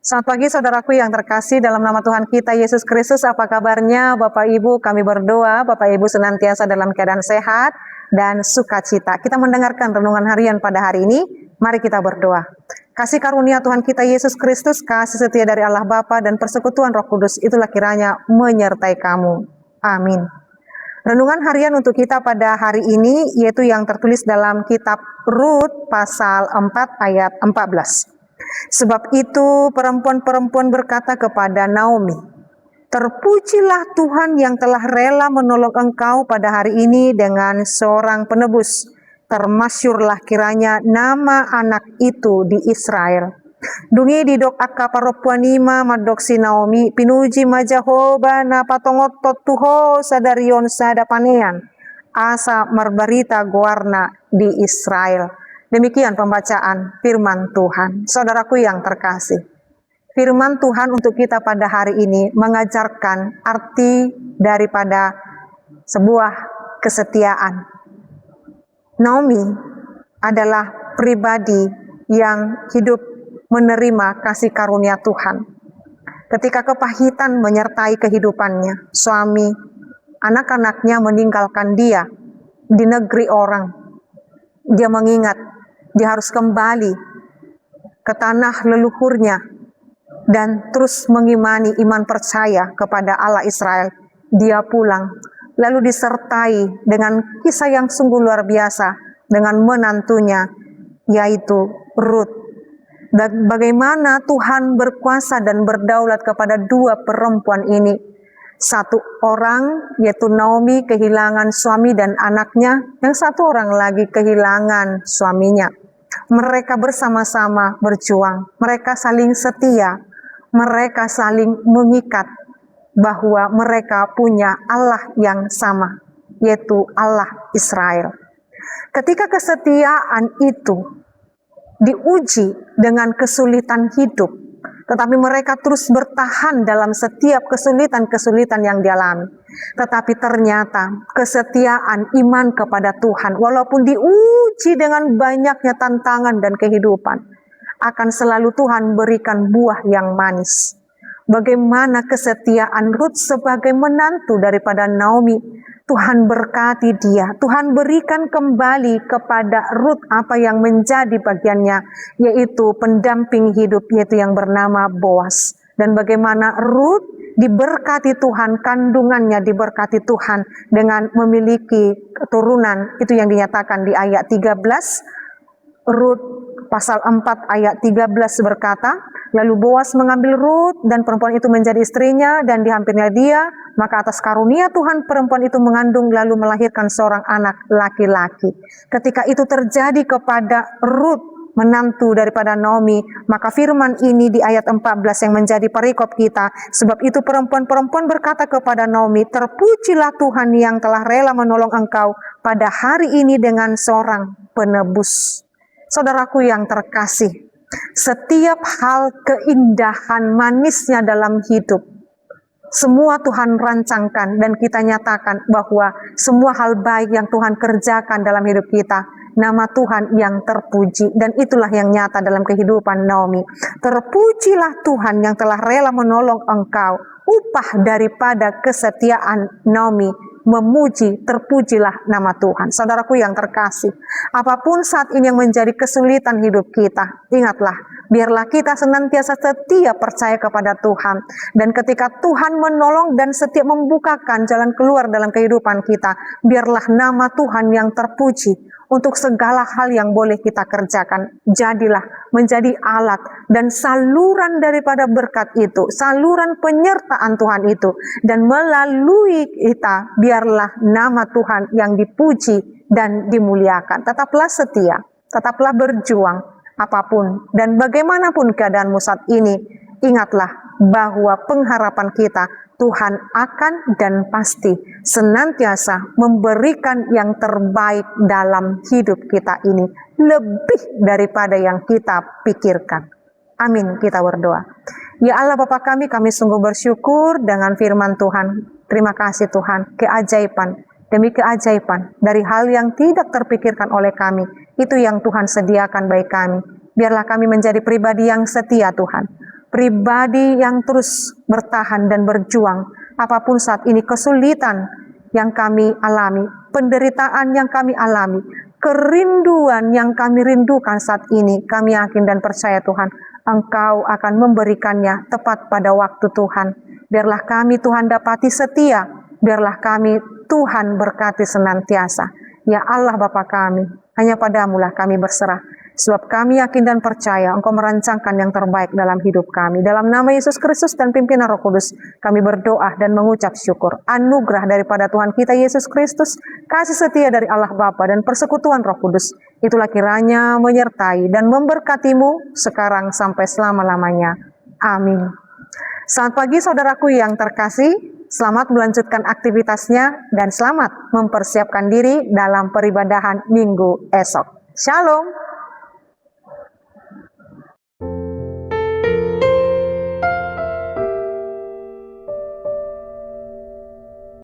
Selamat pagi saudaraku yang terkasih dalam nama Tuhan kita Yesus Kristus. Apa kabarnya Bapak Ibu? Kami berdoa Bapak Ibu senantiasa dalam keadaan sehat dan sukacita. Kita mendengarkan renungan harian pada hari ini. Mari kita berdoa. Kasih karunia Tuhan kita Yesus Kristus, kasih setia dari Allah Bapa dan persekutuan Roh Kudus itulah kiranya menyertai kamu. Amin. Renungan harian untuk kita pada hari ini yaitu yang tertulis dalam kitab Rut pasal 4 ayat 14. Sebab itu perempuan-perempuan berkata kepada Naomi, "Terpujilah Tuhan yang telah rela menolong engkau pada hari ini dengan seorang penebus. Termasyurlah kiranya nama anak itu di Israel. Dungi didok akka paropuanima madoksi Naomi pinuji majahoba na patongotot tuho sadarion sadapanean asa merbarita goarna di Israel." Demikian pembacaan firman Tuhan. Saudaraku yang terkasih, firman Tuhan untuk kita pada hari ini mengajarkan arti daripada sebuah kesetiaan. Naomi adalah pribadi yang hidup menerima kasih karunia Tuhan. Ketika kepahitan menyertai kehidupannya, suami, anak-anaknya meninggalkan dia di negeri orang. Dia mengingat dia harus kembali ke tanah leluhurnya dan terus mengimani iman percaya kepada Allah Israel. Dia pulang lalu disertai dengan kisah yang sungguh luar biasa dengan menantunya yaitu Rut. Bagaimana Tuhan berkuasa dan berdaulat kepada dua perempuan ini. Satu orang yaitu Naomi kehilangan suami dan anaknya, yang satu orang lagi kehilangan suaminya. Mereka bersama-sama berjuang, mereka saling setia, mereka saling mengikat bahwa mereka punya Allah yang sama, yaitu Allah Israel. Ketika kesetiaan itu diuji dengan kesulitan hidup, tetapi mereka terus bertahan dalam setiap kesulitan-kesulitan yang dialami. Tetapi ternyata kesetiaan iman kepada Tuhan, walaupun diuji dengan banyaknya tantangan dan kehidupan, akan selalu Tuhan berikan buah yang manis. Bagaimana kesetiaan Rut sebagai menantu daripada Naomi, Tuhan berkati dia, Tuhan berikan kembali kepada Rut apa yang menjadi bagiannya, yaitu pendamping hidup, yaitu yang bernama Boas. Dan bagaimana Rut diberkati Tuhan, kandungannya diberkati Tuhan dengan memiliki keturunan, itu yang dinyatakan di ayat 13, Rut pasal 4 ayat 13 berkata, lalu Boas mengambil Rut dan perempuan itu menjadi istrinya dan dihampirinya dia, maka atas karunia Tuhan perempuan itu mengandung lalu melahirkan seorang anak laki-laki. Ketika itu terjadi kepada Rut, menantu daripada Naomi, maka firman ini di ayat 14 yang menjadi perikop kita. Sebab itu perempuan-perempuan berkata kepada Naomi, "Terpujilah Tuhan yang telah rela menolong engkau pada hari ini dengan seorang penebus." Saudaraku yang terkasih, setiap hal keindahan manisnya dalam hidup, semua Tuhan rancangkan dan kita nyatakan bahwa semua hal baik yang Tuhan kerjakan dalam hidup kita, nama Tuhan yang terpuji, dan itulah yang nyata dalam kehidupan Naomi. Terpujilah Tuhan yang telah rela menolong engkau. Upah daripada kesetiaan Naomi memuji, terpujilah nama Tuhan. Saudaraku yang terkasih, apapun saat ini yang menjadi kesulitan hidup kita, ingatlah, biarlah kita senantiasa setia percaya kepada Tuhan. Dan ketika Tuhan menolong dan setiap membukakan jalan keluar dalam kehidupan kita, biarlah nama Tuhan yang terpuji untuk segala hal yang boleh kita kerjakan. Jadilah menjadi alat dan saluran daripada berkat itu, saluran penyertaan Tuhan itu, dan melalui kita biarlah nama Tuhan yang dipuji dan dimuliakan. Tetaplah setia, tetaplah berjuang apapun dan bagaimanapun keadaanmu saat ini. Ingatlah bahwa pengharapan kita, Tuhan akan dan pasti senantiasa memberikan yang terbaik dalam hidup kita ini, lebih daripada yang kita pikirkan. Amin, kita berdoa. Ya Allah Bapa kami sungguh bersyukur dengan firman Tuhan. Terima kasih Tuhan, keajaiban demi keajaiban dari hal yang tidak terpikirkan oleh kami, itu yang Tuhan sediakan bagi kami. Biarlah kami menjadi pribadi yang setia Tuhan. pribadi yang terus bertahan dan berjuang. Apapun saat ini kesulitan yang kami alami, penderitaan yang kami alami, kerinduan yang kami rindukan saat ini, kami yakin dan percaya Tuhan, Engkau akan memberikannya tepat pada waktu Tuhan. Biarlah kami Tuhan dapati setia, biarlah kami Tuhan berkati senantiasa. Ya Allah Bapa kami, hanya padamu-lah kami berserah. Sebab kami yakin dan percaya Engkau merancangkan yang terbaik dalam hidup kami. Dalam nama Yesus Kristus dan pimpinan Roh Kudus, kami berdoa dan mengucap syukur. Anugerah daripada Tuhan kita Yesus Kristus, kasih setia dari Allah Bapa dan persekutuan Roh Kudus, itulah kiranya menyertai dan memberkatimu sekarang sampai selama-lamanya. Amin. Selamat pagi saudaraku yang terkasih, selamat melanjutkan aktivitasnya dan selamat mempersiapkan diri dalam peribadahan minggu esok. Shalom.